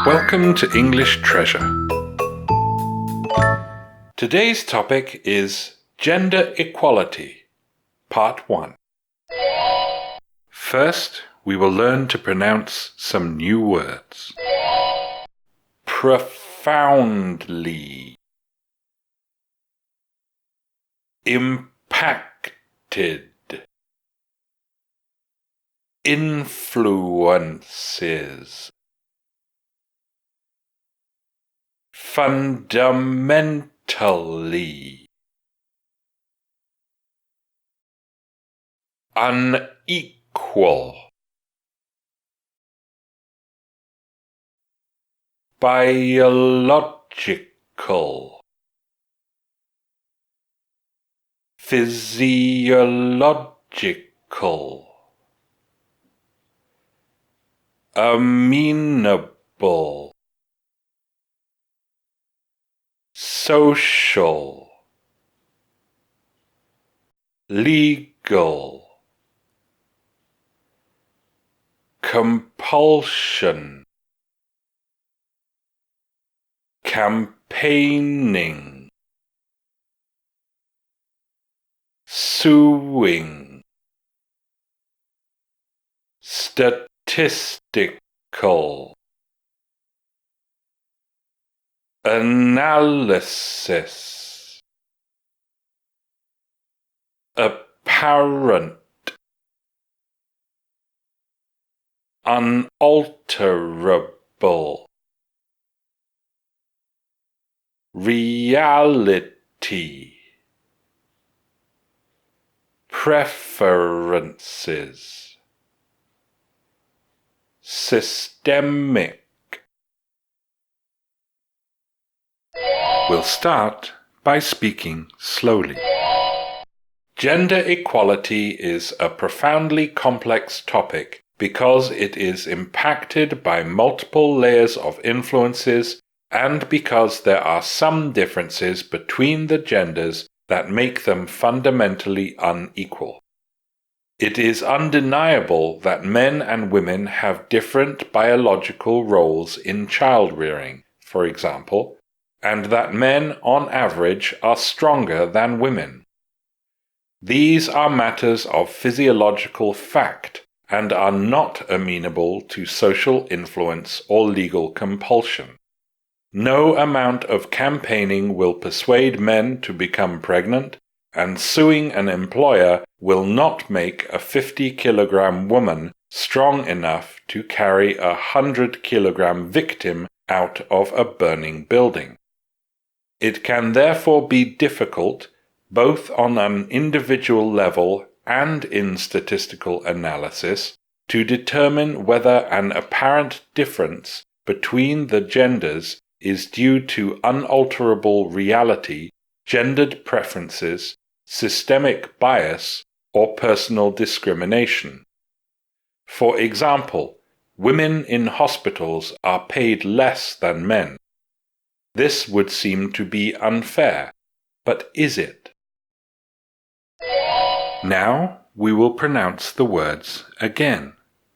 Welcome to English Treasure. Today's topic is Gender Equality, Part 1. First, we will learn to pronounce some new words. Profoundly. Impacted. Influences. Fundamentally. Unequal. Biological. Physiological. Amenable. Social. Legal. Compulsion. Campaigning. Suing. Statistical. Analysis. Apparent. Unalterable. Reality. Preferences. Systemic. We'll start by speaking slowly. Gender equality is a profoundly complex topic because it is impacted by multiple layers of influences and because there are some differences between the genders that make them fundamentally unequal. It is undeniable that men and women have different biological roles in child-rearing, for example, and that men, on average, are stronger than women. These are matters of physiological fact and are not amenable to social influence or legal compulsion. No amount of campaigning will persuade men to become pregnant, and suing an employer will not make a 50-kilogram woman strong enough to carry a 100-kilogram victim out of a burning building. It can therefore be difficult, both on an individual level and in statistical analysis, to determine whether an apparent difference between the genders is due to unalterable reality, gendered preferences, systemic bias, or personal discrimination. For example, women in hospitals are paid less than men. This would seem to be unfair, but is it? Now we will pronounce the words again,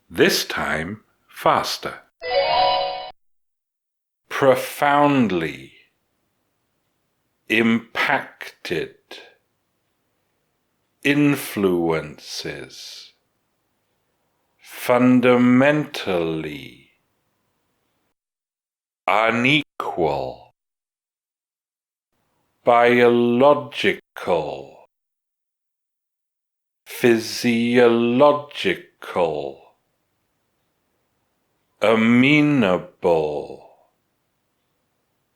this time faster. Profoundly. Impacted. Influences. Fundamentally. Unequal. Biological. Physiological. Amenable.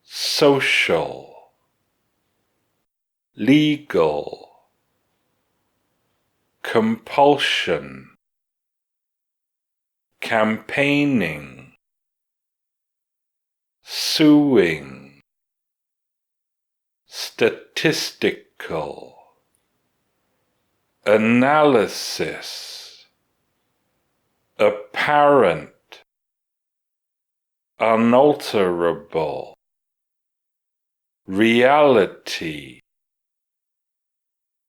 Social. Legal. Compulsion. Campaigning. Suing. Statistical. Analysis. Apparent. Unalterable. Reality.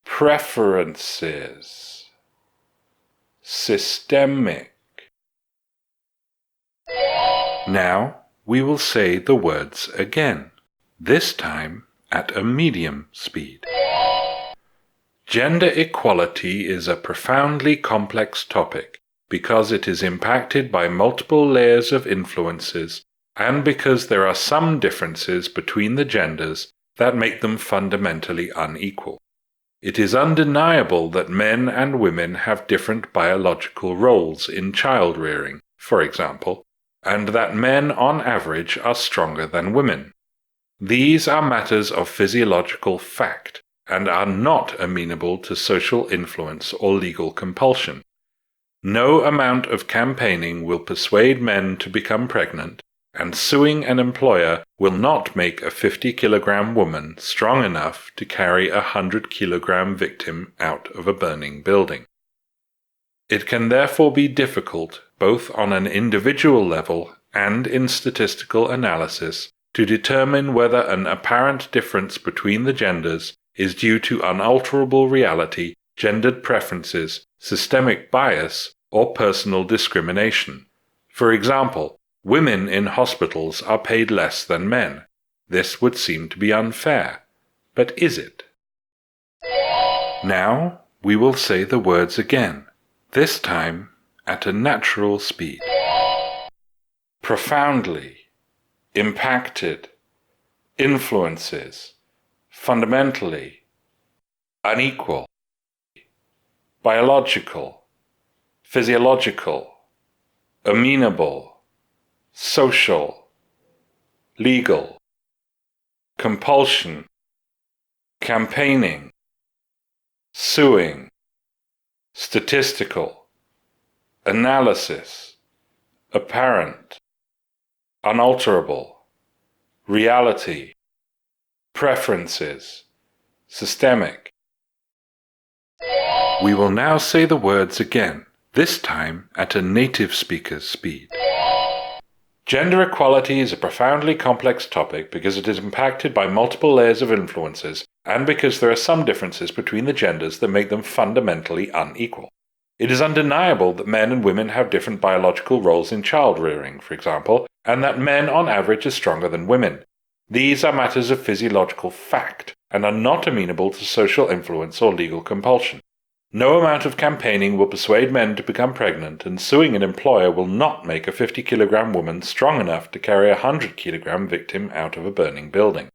Preferences. Systemic. Now we will say the words again, this time at a medium speed. Gender equality is a profoundly complex topic because it is impacted by multiple layers of influences and because there are some differences between the genders that make them fundamentally unequal. It is undeniable that men and women have different biological roles in child-rearing, for example, and that men on average are stronger than women. These are matters of physiological fact and are not amenable to social influence or legal compulsion. No amount of campaigning will persuade men to become pregnant, and suing an employer will not make a 50-kilogram woman strong enough to carry a 100-kilogram victim out of a burning building. It can therefore be difficult, both on an individual level and in statistical analysis, to determine whether an apparent difference between the genders is due to unalterable reality, gendered preferences, systemic bias, or personal discrimination. For example, women in hospitals are paid less than men. This would seem to be unfair. But is it? Now we will say the words again, this time at a natural speed. Profoundly, impacted, influences, fundamentally, unequal, biological, physiological, amenable, social, legal, compulsion, campaigning, suing, statistical, analysis, apparent, unalterable, reality, preferences, systemic. We will now say the words again, this time at a native speaker's speed. Gender equality is a profoundly complex topic because it is impacted by multiple layers of influences and because there are some differences between the genders that make them fundamentally unequal. It is undeniable that men and women have different biological roles in child-rearing, for example, and that men on average are stronger than women. These are matters of physiological fact and are not amenable to social influence or legal compulsion. No amount of campaigning will persuade men to become pregnant, and suing an employer will not make a 50-kilogram woman strong enough to carry a 100-kilogram victim out of a burning building.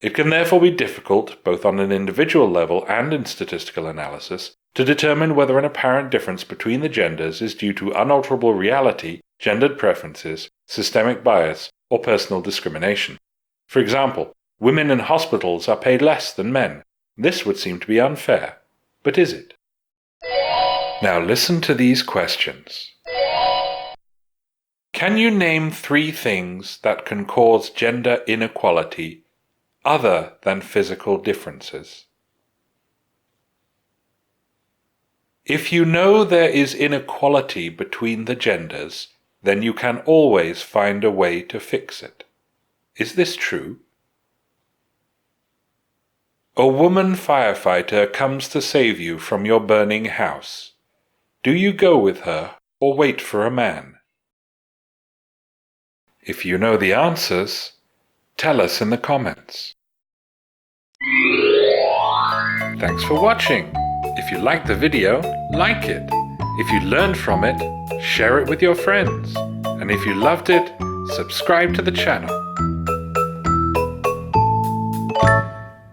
It can therefore be difficult, both on an individual level and in statistical analysis, to determine whether an apparent difference between the genders is due to unalterable reality, gendered preferences, systemic bias, or personal discrimination. For example, women in hospitals are paid less than men. This would seem to be unfair. But is it? Now listen to these questions. Can you name 3 things that can cause gender inequality other than physical differences? If you know there is inequality between the genders, then you can always find a way to fix it. Is this true? A woman firefighter comes to save you from your burning house. Do you go with her or wait for a man? If you know the answers, tell us in the comments. Thanks for watching. If you liked the video, like it. If you learned from it, share it with your friends. And if you loved it, subscribe to the channel.